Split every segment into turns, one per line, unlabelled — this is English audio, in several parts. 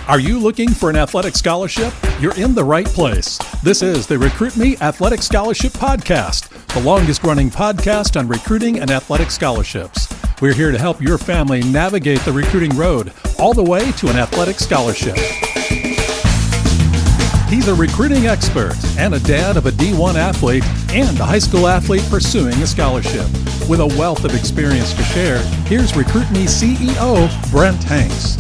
Are you looking for an athletic scholarship? You're in the right place. This is the Recruit Me Athletic Scholarship Podcast, the longest-running podcast on recruiting and athletic scholarships. We're here to help your family navigate the recruiting road all the way to an athletic scholarship. He's a recruiting expert and a dad of a D1 athlete and a high school athlete pursuing a scholarship. With a wealth of experience to share, here's Recruit Me CEO, Brent Hanks.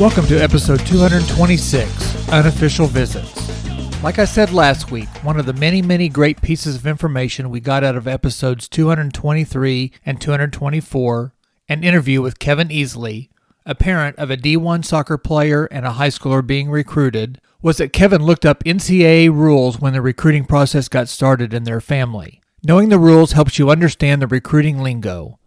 Welcome to episode 226, Unofficial Visits. Like I said last week, one of the many great pieces of information we got out of episodes 223 and 224, an interview with Kevin Easley, a parent of a D1 soccer player and a high schooler being recruited, was that Kevin looked up NCAA rules when the recruiting process got started in their family. Knowing the rules helps you understand the recruiting lingo,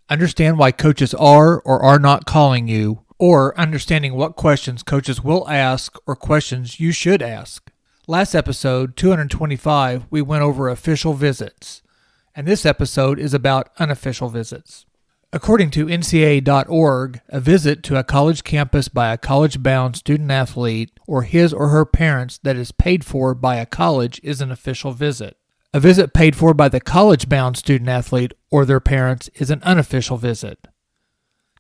understand why coaches are or are not calling you, or understanding what questions coaches will ask or questions you should ask. Last episode, 225, we went over official visits, and this episode is about unofficial visits. According to NCAA.org, a visit to a college campus by a college-bound student-athlete or his or her parents that is paid for by a college is an official visit. A visit paid for by the college-bound student-athlete or their parents is an unofficial visit.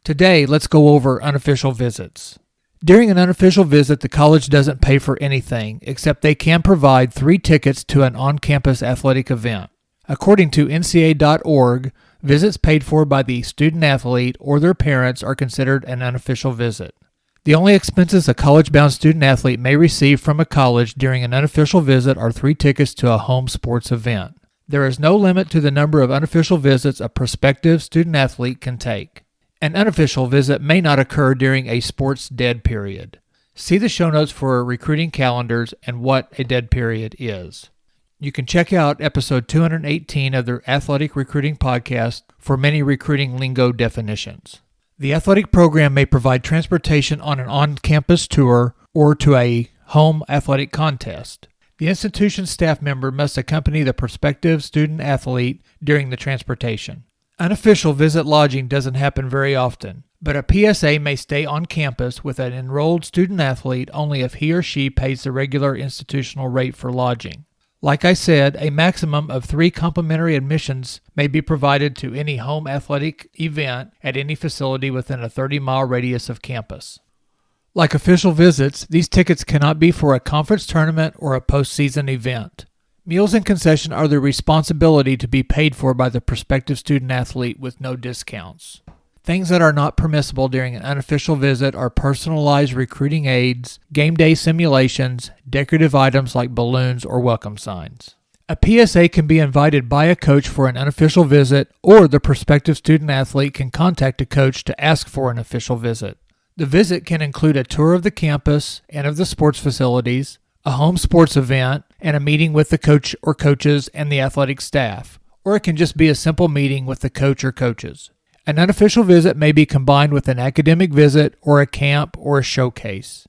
Today, let's go over unofficial visits. During an unofficial visit, the college doesn't pay for anything, except they can provide 3 tickets to an on-campus athletic event. According to NCAA.org, visits paid for by the student-athlete or their parents are considered an unofficial visit. The only expenses a college-bound student-athlete may receive from a college during an unofficial visit are 3 tickets to a home sports event. There is no limit to the number of unofficial visits a prospective student-athlete can take. An unofficial visit may not occur during a sports dead period. See the show notes for recruiting calendars and what a dead period is. You can check out episode 218 of the Athletic Recruiting Podcast for many recruiting lingo definitions. The athletic program may provide transportation on an on-campus tour or to a home athletic contest. The institution staff member must accompany the prospective student-athlete during the transportation. Unofficial visit lodging doesn't happen very often, but a PSA may stay on campus with an enrolled student-athlete only if he or she pays the regular institutional rate for lodging. Like I said, a maximum of 3 complimentary admissions may be provided to any home athletic event at any facility within a 30-mile radius of campus. Like official visits, these tickets cannot be for a conference tournament or a postseason event. Meals and concession are the responsibility to be paid for by the prospective student-athlete with no discounts. Things that are not permissible during an unofficial visit are personalized recruiting aids, game day simulations, decorative items like balloons or welcome signs. A PSA can be invited by a coach for an unofficial visit, or the prospective student-athlete can contact a coach to ask for an official visit. The visit can include a tour of the campus and of the sports facilities, a home sports event, and a meeting with the coach or coaches and the athletic staff, or it can just be a simple meeting with the coach or coaches. An unofficial visit may be combined with an academic visit or a camp or a showcase.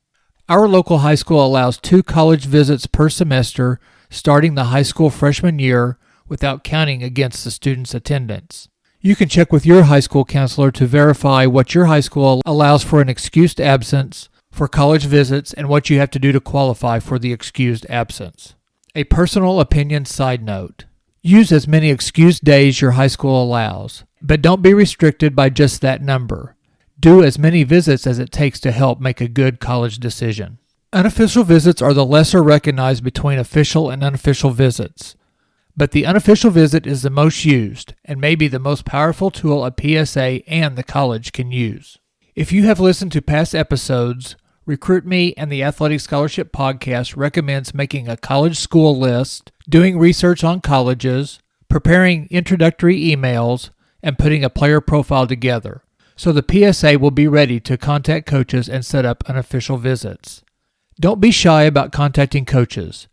Our local high school allows 2 college visits per semester starting the high school freshman year without counting against the student's attendance. You can check with your high school counselor to verify what your high school allows for an excused absence for college visits and what you have to do to qualify for the excused absence. A personal opinion side note. Use as many excused days your high school allows, but don't be restricted by just that number. Do as many visits as it takes to help make a good college decision. Unofficial visits are the lesser recognized between official and unofficial visits, but the unofficial visit is the most used and may be the most powerful tool a PSA and the college can use. If you have listened to past episodes, Recruit Me and the Athletic Scholarship Podcast recommends making a college school list, doing research on colleges, preparing introductory emails, and putting a player profile together, so the PSA will be ready to contact coaches and set up unofficial visits. Don't be shy about contacting coaches.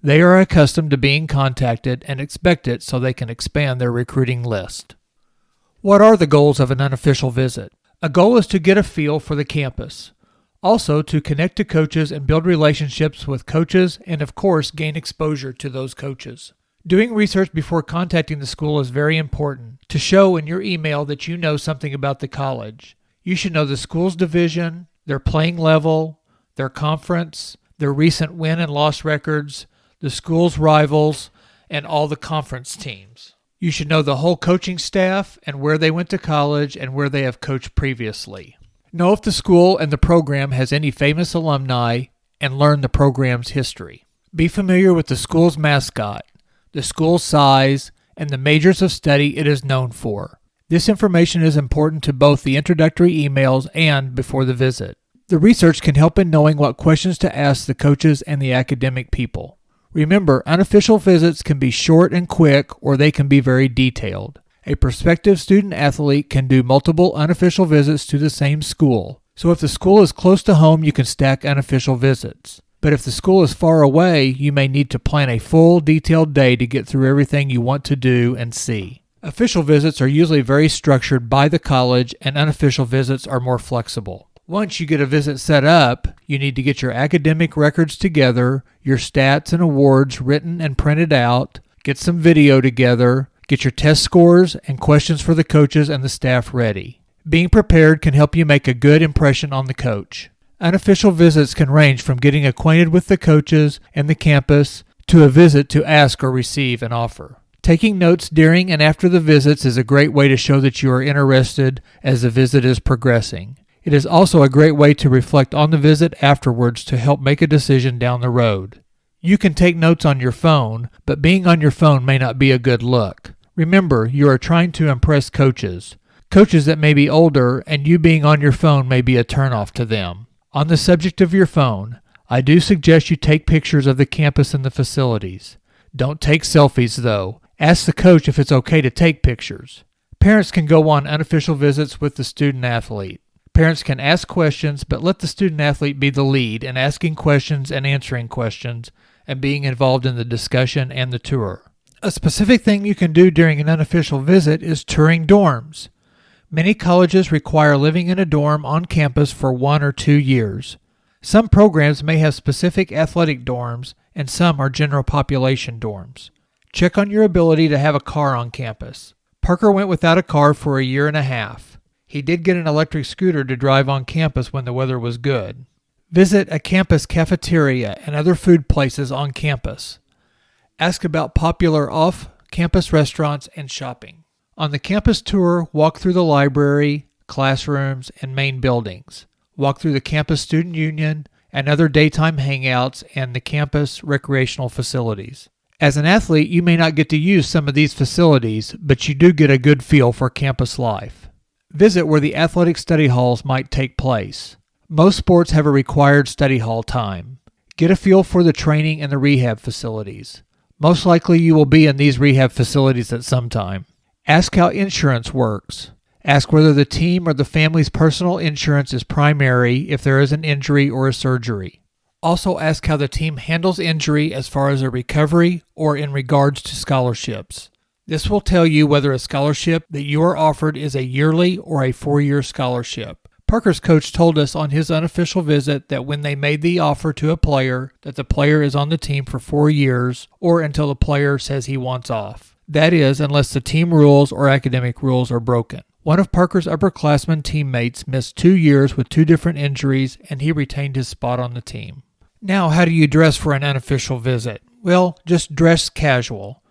They are accustomed to being contacted and expect it so they can expand their recruiting list. What are the goals of an unofficial visit? A goal is to get a feel for the campus. Also, to connect to coaches and build relationships with coaches and, of course, gain exposure to those coaches. Doing research before contacting the school is very important to show in your email that you know something about the college. You should know the school's division, their playing level, their conference, their recent win and loss records, the school's rivals, and all the conference teams. You should know the whole coaching staff and where they went to college and where they have coached previously. Know if the school and the program has any famous alumni and learn the program's history. Be familiar with the school's mascot, the school's size, and the majors of study it is known for. This information is important to both the introductory emails and before the visit. The research can help in knowing what questions to ask the coaches and the academic people. Remember, unofficial visits can be short and quick, or they can be very detailed. A prospective student-athlete can do multiple unofficial visits to the same school. So if the school is close to home, you can stack unofficial visits. But if the school is far away, you may need to plan a full, detailed day to get through everything you want to do and see. Official visits are usually very structured by the college, and unofficial visits are more flexible. Once you get a visit set up, you need to get your academic records together, your stats and awards written and printed out, get some video together, get your test scores and questions for the coaches and the staff ready. Being prepared can help you make a good impression on the coach. Unofficial visits can range from getting acquainted with the coaches and the campus to a visit to ask or receive an offer. Taking notes during and after the visits is a great way to show that you are interested as the visit is progressing. It is also a great way to reflect on the visit afterwards to help make a decision down the road. You can take notes on your phone, but being on your phone may not be a good look. Remember, you are trying to impress coaches that may be older, and you being on your phone may be a turnoff to them. On the subject of your phone, I do suggest you take pictures of the campus and the facilities. Don't take selfies, though. Ask the coach if it's okay to take pictures. Parents can go on unofficial visits with the student-athlete. Parents can ask questions, but let the student-athlete be the lead in asking questions and answering questions and being involved in the discussion and the tour. A specific thing you can do during an unofficial visit is touring dorms. Many colleges require living in a dorm on campus for 1 or 2 years. Some programs may have specific athletic dorms, and some are general population dorms. Check on your ability to have a car on campus. Parker went without a car for 1.5 years. He did get an electric scooter to drive on campus when the weather was good. Visit a campus cafeteria and other food places on campus. Ask about popular off-campus restaurants and shopping. On the campus tour, walk through the library, classrooms, and main buildings. Walk through the campus student union and other daytime hangouts and the campus recreational facilities. As an athlete, you may not get to use some of these facilities, but you do get a good feel for campus life. Visit where the athletic study halls might take place. Most sports have a required study hall time. Get a feel for the training and the rehab facilities. Most likely you will be in these rehab facilities at some time. Ask how insurance works. Ask whether the team or the family's personal insurance is primary if there is an injury or a surgery. Also ask how the team handles injury as far as a recovery or in regards to scholarships. This will tell you whether a scholarship that you are offered is a yearly or a 4-year scholarship. Parker's coach told us on his unofficial visit that when they made the offer to a player, that the player is on the team for 4 years or until the player says he wants off. That is, unless the team rules or academic rules are broken. One of Parker's upperclassmen teammates missed 2 years with 2 different injuries, and he retained his spot on the team. Now, how do you dress for an unofficial visit? Well, just dress casual.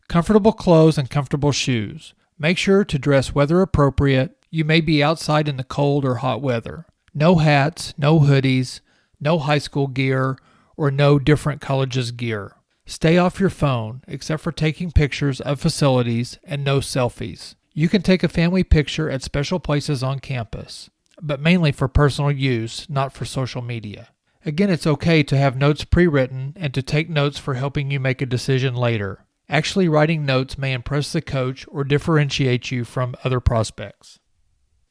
Comfortable clothes and comfortable shoes. Make sure to dress weather appropriate. You may be outside in the cold or hot weather. No hats, no hoodies, no high school gear, or no different colleges' gear. Stay off your phone, except for taking pictures of facilities, and no selfies. You can take a family picture at special places on campus, but mainly for personal use, not for social media. Again, it's okay to have notes pre-written and to take notes for helping you make a decision later. Actually writing notes may impress the coach or differentiate you from other prospects.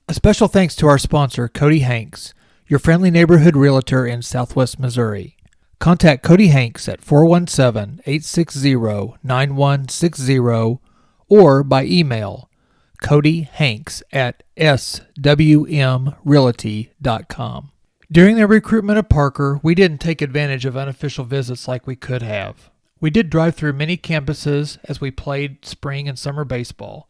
A special thanks to our sponsor, Cody Hanks, your friendly neighborhood realtor in Southwest Missouri. Contact Cody Hanks at 417-860-9160 or by email codyhanks@swmrealty.com. During the recruitment of Parker, we didn't take advantage of unofficial visits like we could have. We did drive through many campuses as we played spring and summer baseball,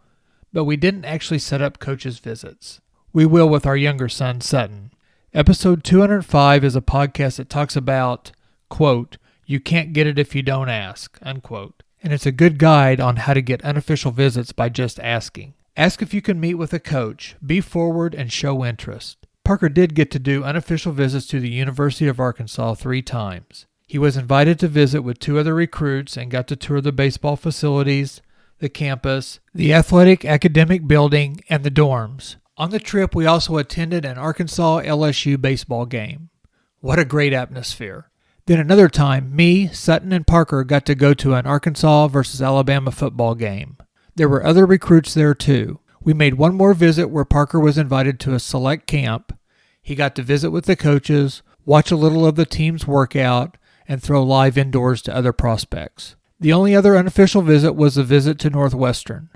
but we didn't actually set up coaches' visits. We will with our younger son, Sutton. Episode 205 is a podcast that talks about, quote, you can't get it if you don't ask, unquote. And it's a good guide on how to get unofficial visits by just asking. Ask if you can meet with a coach, be forward, and show interest. Parker did get to do unofficial visits to the University of Arkansas 3 times. He was invited to visit with 2 other recruits and got to tour the baseball facilities, the campus, the athletic academic building, and the dorms. On the trip, we also attended an Arkansas LSU baseball game. What a great atmosphere. Then another time, me, Sutton, and Parker got to go to an Arkansas versus Alabama football game. There were other recruits there too. We made one more visit where Parker was invited to a select camp. He got to visit with the coaches, watch a little of the team's workout, and throw live indoors to other prospects. The only other unofficial visit was a visit to Northwestern.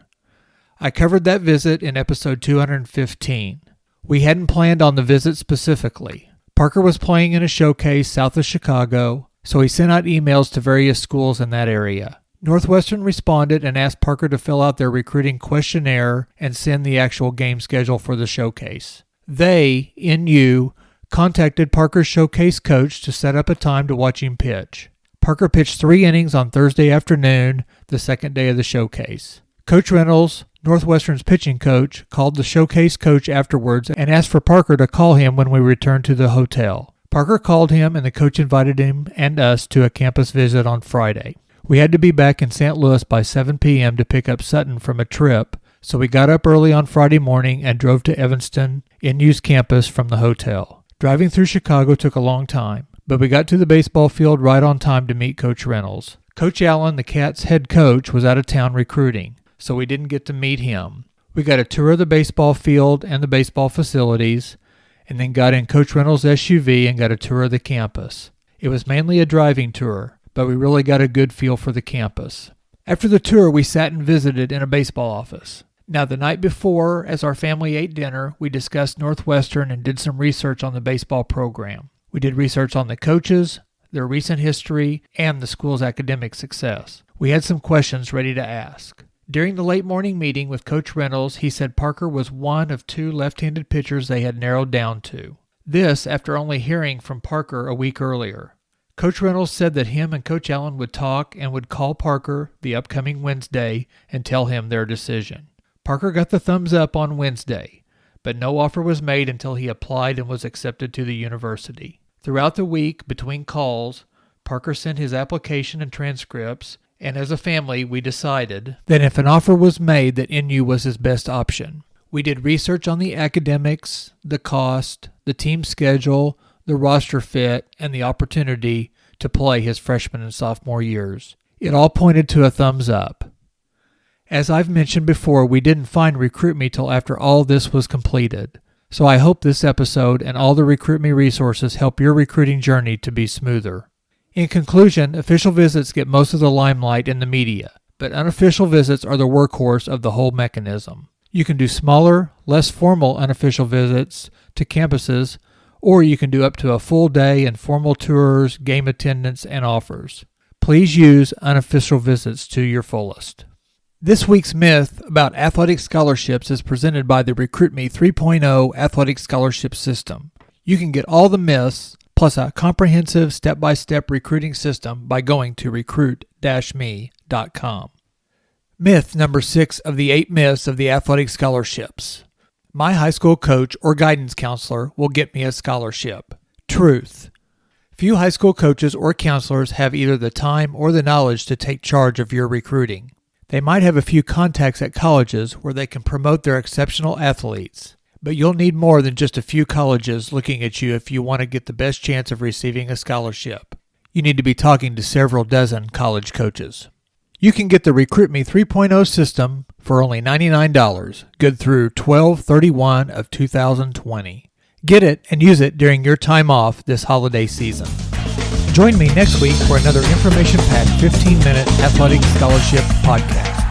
I covered that visit in episode 215. We hadn't planned on the visit specifically. Parker was playing in a showcase south of Chicago, so he sent out emails to various schools in that area. Northwestern responded and asked Parker to fill out their recruiting questionnaire and send the actual game schedule for the showcase. They, NU, contacted Parker's showcase coach to set up a time to watch him pitch. Parker pitched 3 innings on Thursday afternoon, the second day of the showcase. Coach Reynolds, Northwestern's pitching coach, called the showcase coach afterwards and asked for Parker to call him when we returned to the hotel. Parker called him and the coach invited him and us to a campus visit on Friday. We had to be back in St. Louis by 7 p.m. to pick up Sutton from a trip, so we got up early on Friday morning and drove to Evanston, NU's campus, from the hotel. Driving through Chicago took a long time, but we got to the baseball field right on time to meet Coach Reynolds. Coach Allen, the Cats' head coach, was out of town recruiting, so we didn't get to meet him. We got a tour of the baseball field and the baseball facilities, and then got in Coach Reynolds' SUV and got a tour of the campus. It was mainly a driving tour, but we really got a good feel for the campus. After the tour, we sat and visited in a baseball office. Now, the night before, as our family ate dinner, we discussed Northwestern and did some research on the baseball program. We did research on the coaches, their recent history, and the school's academic success. We had some questions ready to ask. During the late morning meeting with Coach Reynolds, he said Parker was one of 2 left-handed pitchers they had narrowed down to. This after only hearing from Parker a week earlier. Coach Reynolds said that him and Coach Allen would talk and would call Parker the upcoming Wednesday and tell him their decision. Parker got the thumbs up on Wednesday, but no offer was made until he applied and was accepted to the university. Throughout the week, between calls, Parker sent his application and transcripts, and as a family, we decided that if an offer was made, that NU was his best option. We did research on the academics, the cost, the team schedule, the roster fit, and the opportunity to play his freshman and sophomore years. It all pointed to a thumbs up. As I've mentioned before, we didn't find Recruit Me till after all this was completed. So I hope this episode and all the Recruit Me resources help your recruiting journey to be smoother. In conclusion, official visits get most of the limelight in the media, but unofficial visits are the workhorse of the whole mechanism. You can do smaller, less formal unofficial visits to campuses, or you can do up to a full day and formal tours, game attendance, and offers. Please use unofficial visits to your fullest. This week's myth about athletic scholarships is presented by the Recruit Me 3.0 Athletic Scholarship System. You can get all the myths plus a comprehensive step-by-step recruiting system by going to recruit-me.com. Myth number 6 of the 8 myths of the athletic scholarships. My high school coach or guidance counselor will get me a scholarship. Truth. Few high school coaches or counselors have either the time or the knowledge to take charge of your recruiting. They might have a few contacts at colleges where they can promote their exceptional athletes, but you'll need more than just a few colleges looking at you if you want to get the best chance of receiving a scholarship. You need to be talking to several dozen college coaches. You can get the Recruit Me 3.0 system for only $99, good through 12/31 of 2020. Get it and use it during your time off this holiday season. Join me next week for another information-packed 15-minute athletic scholarship podcast.